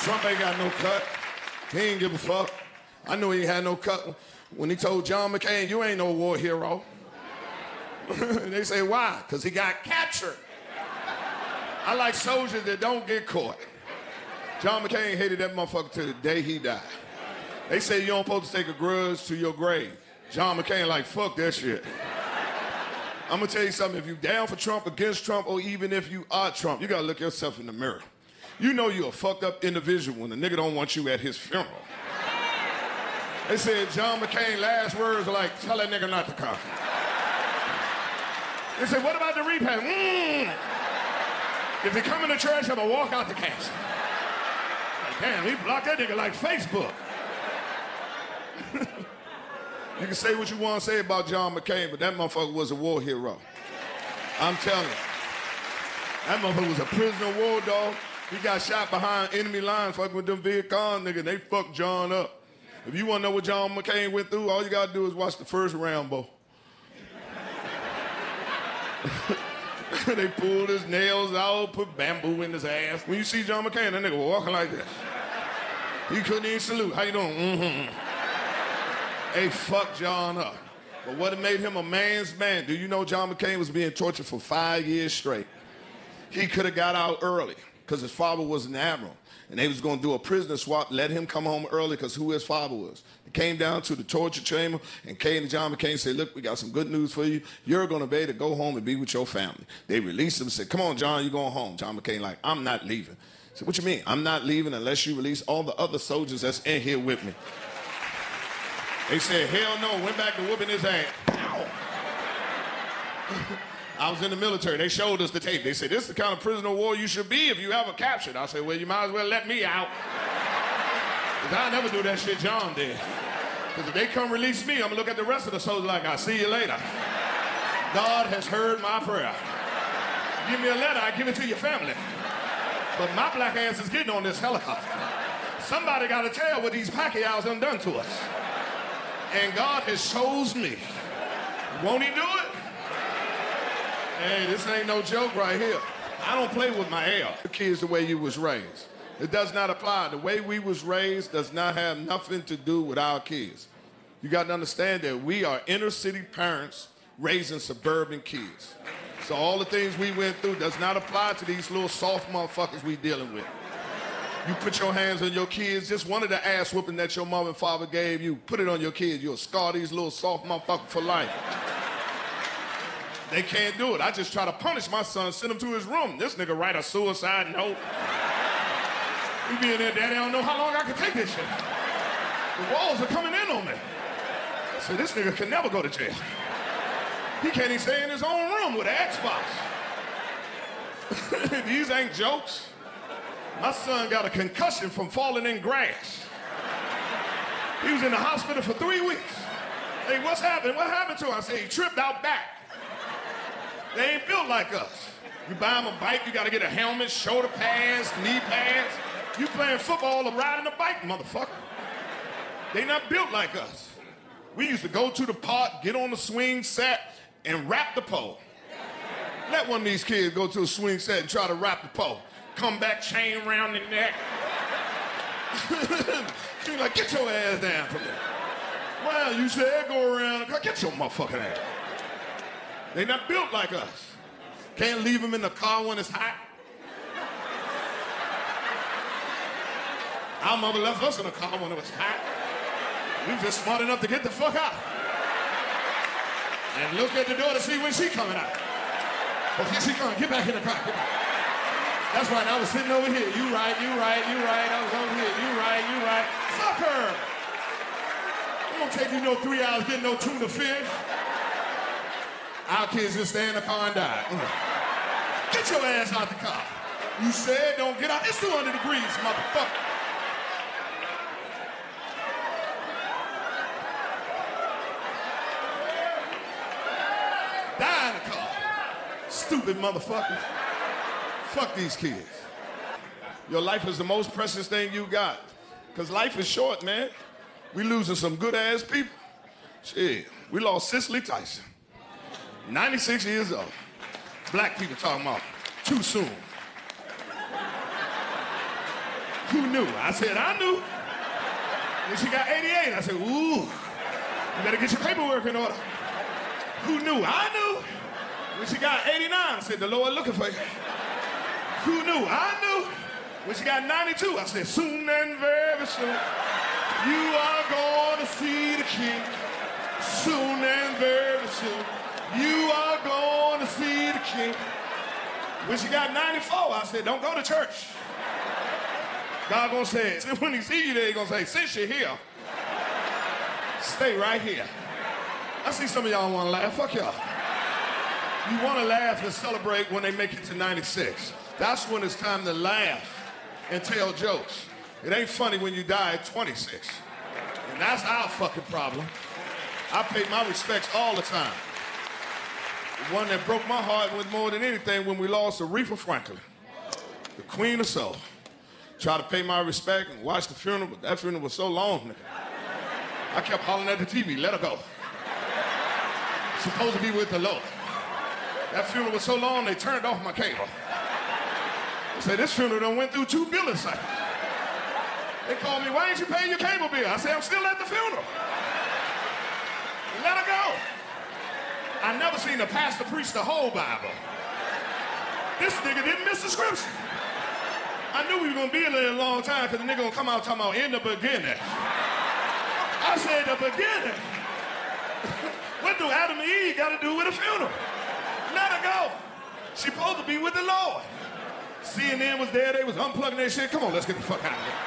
Trump ain't got no cut. He ain't give a fuck. I knew he ain't had no cut when he told John McCain, you ain't no war hero. They say, why? Because he got captured. I like soldiers that don't get caught. John McCain hated that motherfucker till the day he died. They say you don't supposed to take a grudge to your grave. John McCain like, fuck that shit. I'm gonna tell you something, if you down for Trump, against Trump, or even if you are Trump, you gotta look yourself in the mirror. You know you're a fucked up individual when a nigga don't want you at his funeral. They said John McCain's last words are like, tell that nigga not to come. They said, what about the repast? If he come in the church, I'm gonna walk out the castle. Like, damn, he blocked that nigga like Facebook. You can say what you want to say about John McCain, but that motherfucker was a war hero. I'm telling you. That motherfucker was a prisoner of war, dog. He got shot behind enemy lines fucking with them Viet Cong niggas. They fucked John up. If you want to know what John McCain went through, all you got to do is watch the first Rambo. They pulled his nails out, put bamboo in his ass. When you see John McCain, that nigga was walking like this. He couldn't even salute. How you doing? Mm-hmm. They fucked John up. But what made him a man's man? Do you know John McCain was being tortured for 5 years straight? He could have got out early because his father was an admiral. And they was going to do a prisoner swap, let him come home early because who his father was. It came down to the torture chamber, and came to John McCain and said, look, we got some good news for you. You're going to be able to go home and be with your family. They released him and said, come on, John, you're going home. John McCain like, I'm not leaving. I said, what you mean? I'm not leaving unless you release all the other soldiers that's in here with me. They said, hell no, went back to whooping his ass. Ow. I was in the military. They showed us the tape. They said, this is the kind of prisoner of war you should be if you ever captured. I said, well, you might as well let me out. Because I never do that shit John did. Because if they come release me, I'm going to look at the rest of the soldiers like, I'll see you later. God has heard my prayer. Give me a letter, I give it to your family. But my black ass is getting on this helicopter. Somebody got to tell what these Pacquiaos done to us. And God has chose me. Won't he do it? Hey, this ain't no joke right here. I don't play with my hair. The kids the way you was raised. It does not apply. The way we was raised does not have nothing to do with our kids. You got to understand that we are inner city parents raising suburban kids. So all the things we went through does not apply to these little soft motherfuckers we dealing with. You put your hands on your kids, just one of the ass whooping that your mother and father gave you, put it on your kids, you'll scar these little soft motherfuckers for life. They can't do it. I just try to punish my son, send him to his room. This nigga write a suicide note. He be in there, Daddy, I don't know how long I can take this shit. The walls are coming in on me. So this nigga can never go to jail. He can't even stay in his own room with an Xbox. These ain't jokes. My son got a concussion from falling in grass. He was in the hospital for 3 weeks. Hey, what's happened? What happened to him? I said, he tripped out back. They ain't built like us. You buy them a bike, you gotta get a helmet, shoulder pads, knee pads. You playing football or riding a bike, motherfucker. They not built like us. We used to go to the park, get on the swing set, and wrap the pole. Let one of these kids go to a swing set and try to wrap the pole. Come back, chain around the neck. She's like, get your ass down from there. Well, you said go around. Get your motherfucking ass. They not built like us. Can't leave them in the car when it's hot. Our mother left us in the car when it was hot. We was just smart enough to get the fuck out. And look at the door to see when she coming out. Oh, here she coming. Get back in the car. Get back. That's right. I was sitting over here. You right, you right, you right. I was over here. You right, you right. Fuck her. It won't take you no 3 hours getting no tuna fish. Our kids just stay in the car and die. Get your ass out the car. You said don't get out. It's 200 degrees, motherfucker. Die in the car. Stupid motherfuckers. Fuck these kids. Your life is the most precious thing you got. Because life is short, man. We losing some good-ass people. Shit, we lost Cicely Tyson. 96 years old. Black people talking about too soon. Who knew? I said, I knew. When she got 88, I said, ooh, you better get your paperwork in order. Who knew? I knew. When she got 89, I said, the Lord looking for you. Who knew? I knew. When she got 92, I said, soon and very soon, you are going to see the King. Soon and very soon, you are going to see the King. When she got 94, I said, don't go to church. God gonna say, when he see you there, he gonna say, since you're here, stay right here. I see some of y'all wanna laugh, fuck y'all. You wanna laugh and celebrate when they make it to 96. That's when it's time to laugh and tell jokes. It ain't funny when you die at 26. And that's our fucking problem. I pay my respects all the time. The one that broke my heart was more than anything when we lost Aretha Franklin, the queen of soul. Try to pay my respect and watch the funeral, but that funeral was so long. I kept hollering at the TV, let her go. Supposed to be with the Lord. That funeral was so long, they turned off my cable. They said, this funeral done went through 2 billing cycles. They called me, why ain't you paying your cable bill? I said, I'm still at the funeral. Let her go. I never seen a pastor preach the whole Bible. This nigga didn't miss the scripture. I knew we were gonna be in there a long time because the nigga gonna come out talking about in the beginning. I said the beginning. What do Adam and Eve got to do with a funeral? Let her go. She supposed to be with the Lord. CNN was there, they was unplugging their shit. Come on, let's get the fuck out of here.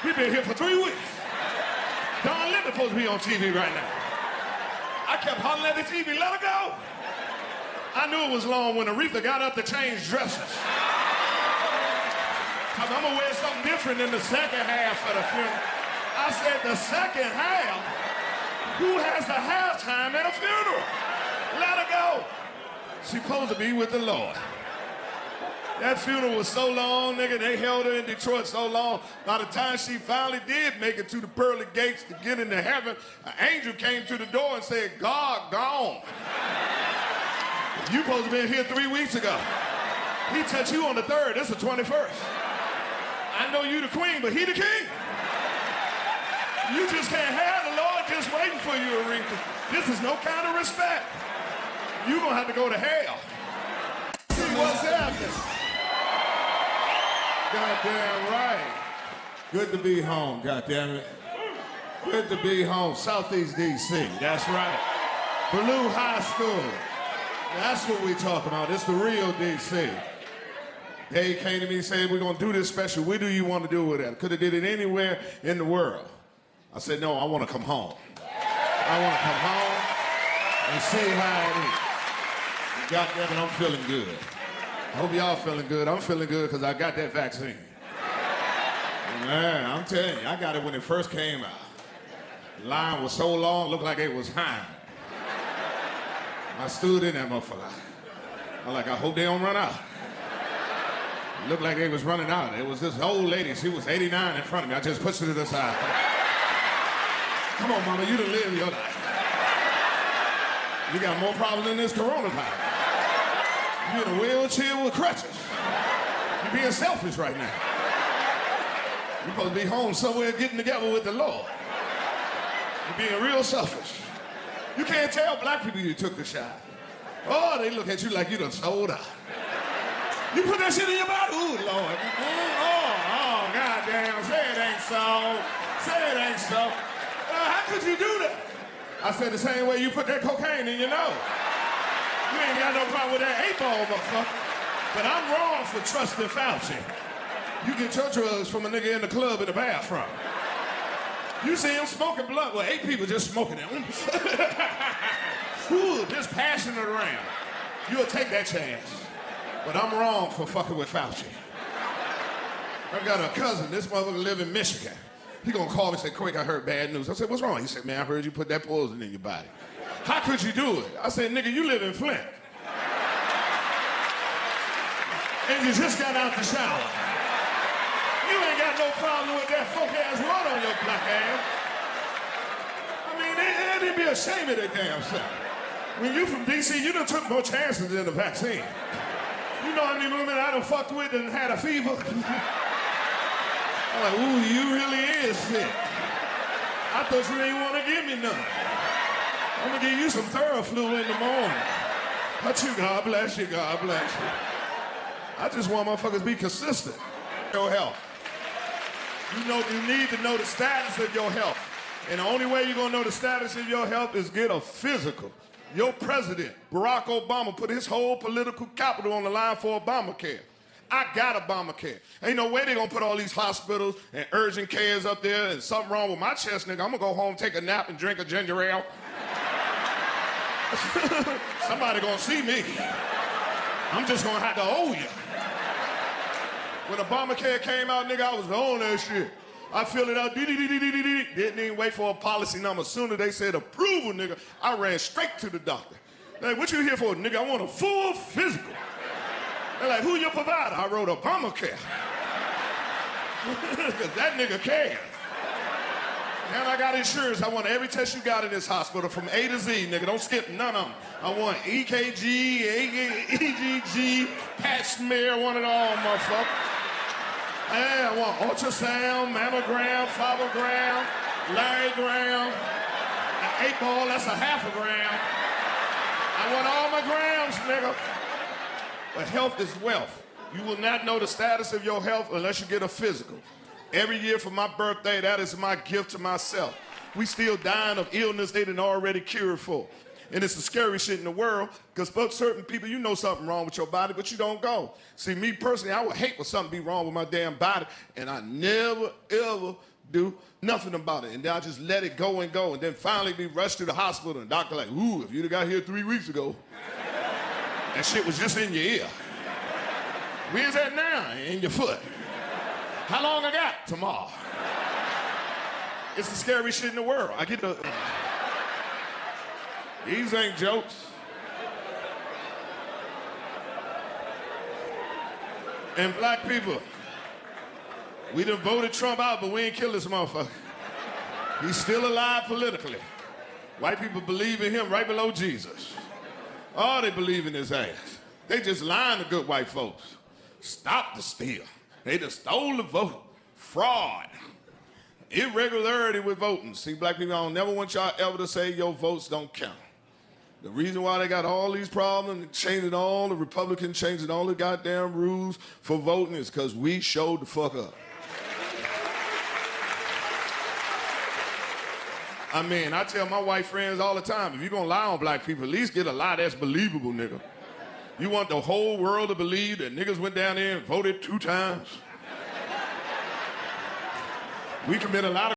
We've been here for 3 weeks. Don Lemon supposed to be on TV right now. I kept hollering at the TV, let her go. I knew it was long when Aretha got up to change dresses. I'm gonna wear something different in the second half of the funeral. I said, the second half? Who has the halftime at a funeral? Let her go. She's supposed to be with the Lord. That funeral was so long, nigga, they held her in Detroit so long. By the time she finally did make it to the pearly gates to get into heaven, an angel came to the door and said, God gone. You supposed to be here 3 weeks ago. He touched you on the 3rd, this is the 21st. I know you the queen, but he the king. You just can't have the Lord just waiting for you, Aretha. This is no kind of respect. You're gonna have to go to hell. See what's happening. Goddamn right. Good to be home, goddamn it. Good to be home. Southeast DC, that's right. Blue High School. That's what we talking about. It's the real DC. They came to me and said, we're going to do this special. Where do you want to do it at? Could have did it anywhere in the world. I said, no, I want to come home. I want to come home and see how it is. Goddamn it, I'm feeling good. I hope y'all feeling good. I'm feeling good because I got that vaccine. Man, I'm telling you, I got it when it first came out. The line was so long, looked like it was high. I stood in that motherfucker. I'm like, I hope they don't run out. It looked like they was running out. It was this old lady, she was 89 in front of me. I just pushed her to the side. Come on, mama, you done live your life. You got more problems than this coronavirus. You in a wheelchair with crutches. You're being selfish right now. You're supposed to be home somewhere getting together with the Lord. You're being real selfish. You can't tell black people you took the shot. Oh, they look at you like you done sold out. You put that shit in your body? Ooh, Lord. Oh, goddamn. Say it ain't so. Say it ain't so. How could you do that? I said the same way you put that cocaine in your nose. You ain't got no problem with that 8-ball, motherfucker. But I'm wrong for trusting Fauci. You get your drugs from a nigga in the club in the bathroom. You see him smoking blunt with 8 people just smoking it. Ooh, just passing it around. You'll take that chance. But I'm wrong for fucking with Fauci. I got a cousin, this motherfucker live in Michigan. He gonna call me and say, Quick, I heard bad news. I said, what's wrong? He said, man, I heard you put that poison in your body. How could you do it? I said, nigga, you live in Flint. And you just got out the shower. You ain't got no problem with that folk-ass water on your black ass. I mean, they'd be ashamed of their damn self. When you from D.C., you done took more chances than the vaccine. You know how many women I done fucked with and had a fever? I'm like, ooh, you really is sick. I thought you didn't want to give me none. I'm gonna give you some Theraflu in the morning. But you, God bless you, God bless you. I just want motherfuckers to be consistent. Your health. You know, you need to know the status of your health. And the only way you're gonna know the status of your health is get a physical. Your president, Barack Obama, put his whole political capital on the line for Obamacare. I got Obamacare. Ain't no way they gonna put all these hospitals and urgent cares up there and something wrong with my chest, nigga. I'm gonna go home, take a nap, and drink a ginger ale. Somebody gonna see me. I'm just gonna have to owe you. When Obamacare came out, nigga, I was on that shit. I filled it out, didn't even wait for a policy number. As soon as they said approval, nigga, I ran straight to the doctor. Like, what you here for, nigga? I want a full physical. They're like, who your provider? I wrote Obamacare. Because that nigga cares. And I got insurance. I want every test you got in this hospital from A to Z, nigga. Don't skip none of them. I want EKG, EGG, Pap smear, one of all, motherfucker. Hey, I want ultrasound, mammogram, phobogram, larrygram, an 8-ball, that's a half a gram. I want all my grams, nigga. But health is wealth. You will not know the status of your health unless you get a physical. Every year for my birthday, that is my gift to myself. We still dying of illness they done already cured for. And it's the scary shit in the world, because for certain people, you know something wrong with your body, but you don't go. See, me personally, I would hate for something to be wrong with my damn body, and I never, ever do nothing about it. And then I just let it go and go, and then finally be rushed to the hospital, and the doctor like, ooh, if you'd have got here 3 weeks ago, that shit was just in your ear. Where's that now? In your foot. How long I got? Tomorrow. It's the scary shit in the world. I get the... These ain't jokes. And black people, we done voted Trump out, but we ain't killed this motherfucker. He's still alive politically. White people believe in him right below Jesus. Oh, they believe in his ass. They just lying to good white folks. Stop the steal. They just stole the vote. Fraud. Irregularity with voting. See, black people, I don't never want y'all ever to say your votes don't count. The reason why they got all these problems, changing all the Republicans, changing all the goddamn rules for voting is because we showed the fuck up. I mean, I tell my white friends all the time, if you're gonna lie on black people, at least get a lie that's believable, nigga. You want the whole world to believe that niggas went down there and voted 2 times? We commit a lot of